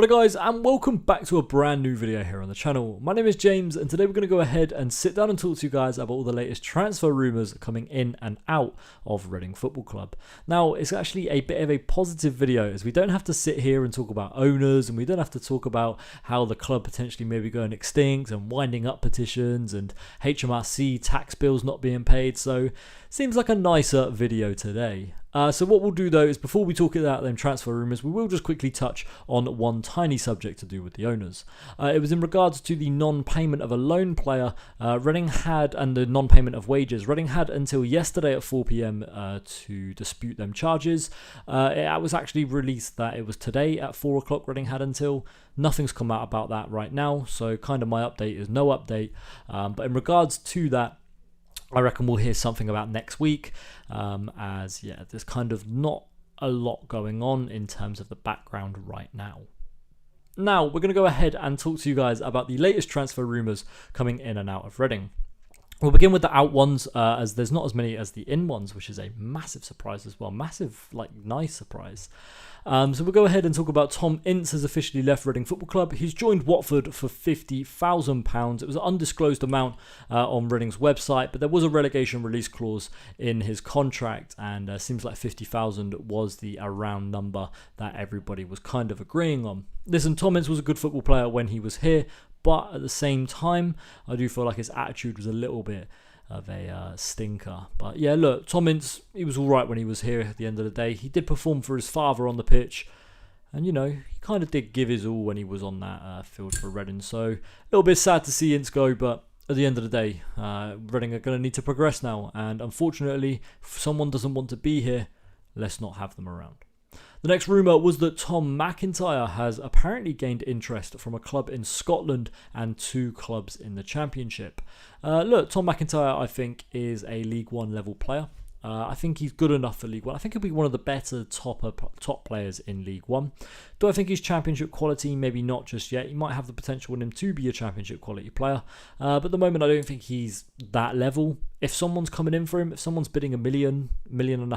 Hello guys, and welcome back to a brand new video here on the channel. My name is James, and today we're going to go ahead and sit down and talk to you guys about all the latest transfer rumours coming in and out of Reading Football Club. Now, it's actually a bit of a positive video, as we don't have to sit here and talk about owners, and we don't have to talk about how the club potentially may be going extinct and winding up petitions and HMRC tax bills not being paid, so seems like a nicer video today. So what we'll do though is, before we talk about them transfer rumours, we will just quickly touch on one tiny subject to do with the owners. It was in regards to the non-payment of a loan player Reading had, and the non-payment of wages. Reading had until yesterday at 4 PM to dispute them charges. It was actually released that it was today at 4 o'clock Reading had until. Nothing's come out about that right now, so kind of my update is no update. But in regards to that, I reckon we'll hear something about next week, as there's kind of not a lot going on in terms of the background right now. Now, we're going to go ahead and talk to you guys about the latest transfer rumours coming in and out of Reading. We'll begin with the out ones, as there's not as many as the in ones, which is a massive surprise as well. Massive, nice surprise. So we'll go ahead and talk about Tom Ince has officially left Reading Football Club. He's joined Watford for £50,000. It was an undisclosed amount on Reading's website, but there was a relegation release clause in his contract, and seems like 50,000 was the around number that everybody was kind of agreeing on. Listen, Tom Ince was a good football player when he was here, but at the same time, I do feel like his attitude was a little bit of a stinker. But yeah, look, Tom Ince, he was all right when he was here at the end of the day. He did perform for his father on the pitch, and he kind of did give his all when he was on that field for Reading. So a little bit sad to see Ince go, but at the end of the day, Reading are going to need to progress now, and unfortunately, if someone doesn't want to be here, let's not have them around. The next rumour was that Tom McIntyre has apparently gained interest from a club in Scotland and 2 clubs in the Championship. Look, Tom McIntyre, I think, is a League One level player. I think he's good enough for League One. I think he'll be one of the better top players in League One. Do I think he's Championship quality? Maybe not just yet. He might have the potential in him to be a Championship quality player. But at the moment, I don't think he's that level. If someone's coming in for him, if someone's bidding $1 million, $1.5 million,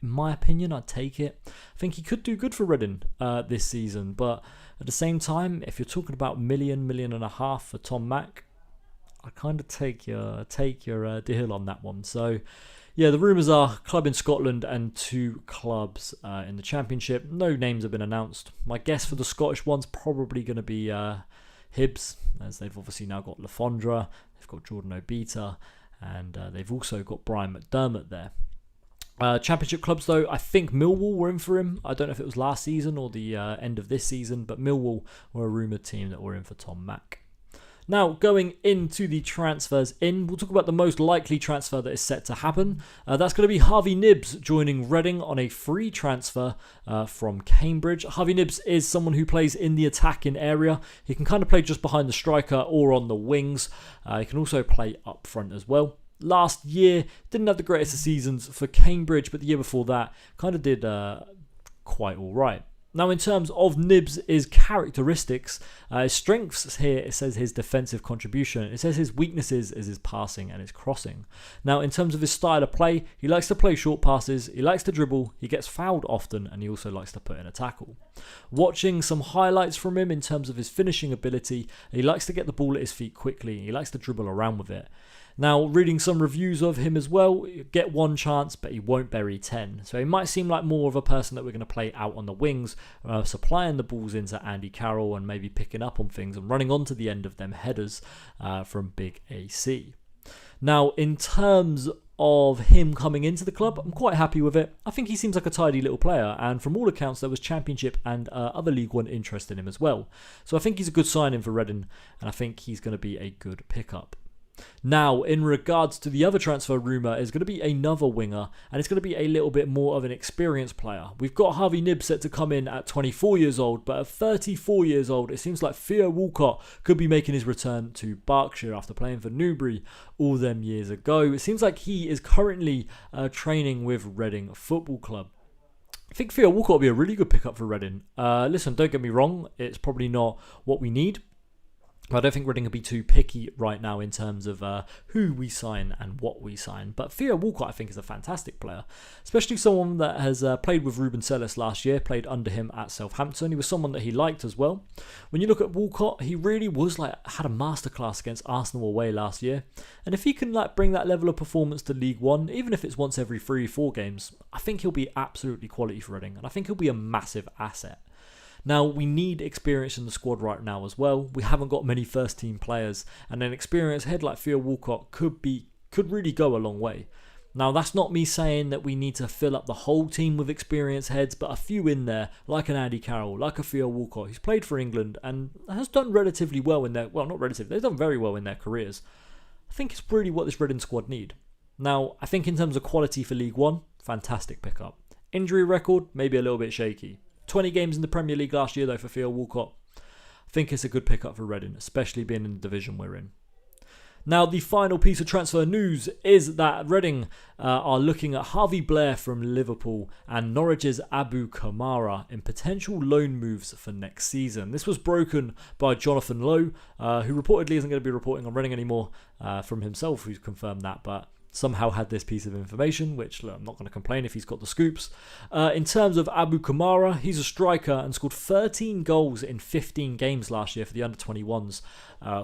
in my opinion, I'd take it. I think he could do good for Reading this season, but at the same time, if you're talking about $1 million, $1.5 million for Tom Mac, I kind of take your deal on that one. So, yeah, the rumours are club in Scotland and 2 clubs in the Championship. No names have been announced. My guess for the Scottish one's probably going to be Hibs, as they've obviously now got Lafondra, they've got Jordan Obita, and they've also got Brian McDermott there. Championship clubs though, I think Millwall were in for him. I don't know if it was last season or the end of this season, but Millwall were a rumoured team that were in for Tom Mack. Now, going into the transfers in, we'll talk about the most likely transfer that is set to happen. That's going to be Harvey Knibbs joining Reading on a free transfer from Cambridge. Harvey Knibbs is someone who plays in the attacking area. He can kind of play just behind the striker or on the wings. He can also play up front as well. Last year, didn't have the greatest of seasons for Cambridge, but the year before that kind of did quite all right. Now, in terms of Knibbs' characteristics, his strengths here, it says his defensive contribution. It says his weaknesses is his passing and his crossing. Now, in terms of his style of play, he likes to play short passes, he likes to dribble, he gets fouled often, and he also likes to put in a tackle. Watching some highlights from him in terms of his finishing ability, he likes to get the ball at his feet quickly, he likes to dribble around with it. Now, reading some reviews of him as well, get 1 chance, but he won't bury 10. So he might seem like more of a person that we're going to play out on the wings, supplying the balls into Andy Carroll and maybe picking up on things and running onto the end of them headers from Big AC. Now, in terms of him coming into the club, I'm quite happy with it. I think he seems like a tidy little player, and from all accounts, there was Championship and other League One interest in him as well. So I think he's a good signing for Reading, and I think he's going to be a good pickup. Now, in regards to the other transfer rumour, is going to be another winger, and it's going to be a little bit more of an experienced player. We've got Harvey Knibbs set to come in at 24 years old, but at 34 years old, it seems like Theo Walcott could be making his return to Berkshire after playing for Newbury all them years ago. It seems like he is currently training with Reading Football Club. I think Theo Walcott will be a really good pickup for Reading. Listen, don't get me wrong, it's probably not what we need. I don't think Reading will be too picky right now in terms of who we sign and what we sign. But Theo Walcott, I think, is a fantastic player, especially someone that has played with Ruben Celis last year, played under him at Southampton. He was someone that he liked as well. When you look at Walcott, he really was had a masterclass against Arsenal away last year. And if he can bring that level of performance to League One, even if it's once every 3-4 games, I think he'll be absolutely quality for Reading, and I think he'll be a massive asset. Now, we need experience in the squad right now as well. We haven't got many first team players, and an experienced head like Theo Walcott could really go a long way. Now, that's not me saying that we need to fill up the whole team with experienced heads, but a few in there, like an Andy Carroll, like a Theo Walcott, who's played for England and has done relatively well in their, well, not relatively, they've done very well in their careers. I think it's really what this Reading squad need. Now, I think in terms of quality for League One, fantastic pickup. Injury record, maybe a little bit shaky. 20 games in the Premier League last year, though, for Theo Walcott. I think it's a good pickup for Reading, especially being in the division we're in. Now, the final piece of transfer news is that Reading are looking at Harvey Blair from Liverpool and Norwich's Abu Kamara in potential loan moves for next season. This was broken by Jonathan Lowe, who reportedly isn't going to be reporting on Reading anymore from himself, who's confirmed that, but somehow had this piece of information, which look, I'm not going to complain if he's got the scoops. In terms of Abu Kamara, he's a striker and scored 13 goals in 15 games last year for the under-21s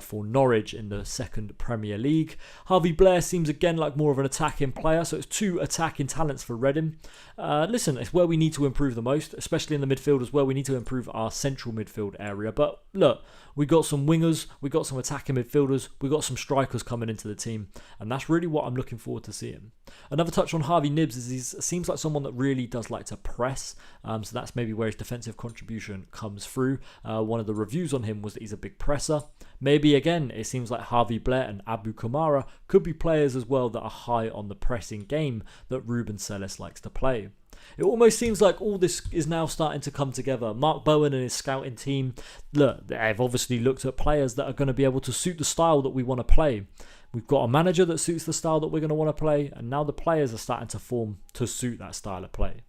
for Norwich in the second Premier League. Harvey Blair seems again like more of an attacking player, so it's two attacking talents for Reading. Listen, it's where we need to improve the most, especially in the midfield as well. We need to improve our central midfield area. But look, we got some wingers, we got some attacking midfielders, we got some strikers coming into the team, and that's really what I'm looking forward to seeing. Another touch on Harvey Knibbs is he seems like someone that really does like to press, so that's maybe where his defensive contribution comes through. One of the reviews on him was that he's a big presser. Maybe again, it seems like Harvey Blair and Abu Kamara could be players as well that are high on the pressing game that Ruben Celis likes to play. It almost seems like all this is now starting to come together. Mark Bowen and his scouting team, look, they've obviously looked at players that are going to be able to suit the style that we want to play. We've got a manager that suits the style that we're going to want to play, and now the players are starting to form to suit that style of play.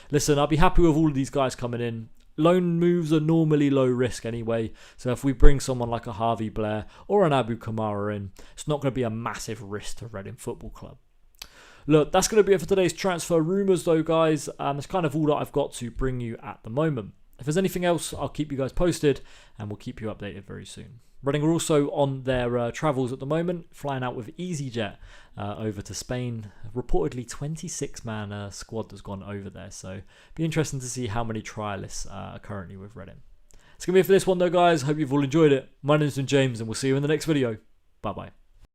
Listen, I'll be happy with all of these guys coming in. Loan moves are normally low risk anyway, so if we bring someone like a Harvey Blair or an Abu Kamara in, it's not going to be a massive risk to Reading Football Club. Look, that's going to be it for today's transfer rumours though, guys. That's kind of all that I've got to bring you at the moment. If there's anything else, I'll keep you guys posted and we'll keep you updated very soon. Reading are also on their travels at the moment, flying out with EasyJet over to Spain. Reportedly 26-man squad that's gone over there, so it'll be interesting to see how many trialists are currently with Reading. It's going to be it for this one though, guys. Hope you've all enjoyed it. My name's been James and we'll see you in the next video. Bye-bye.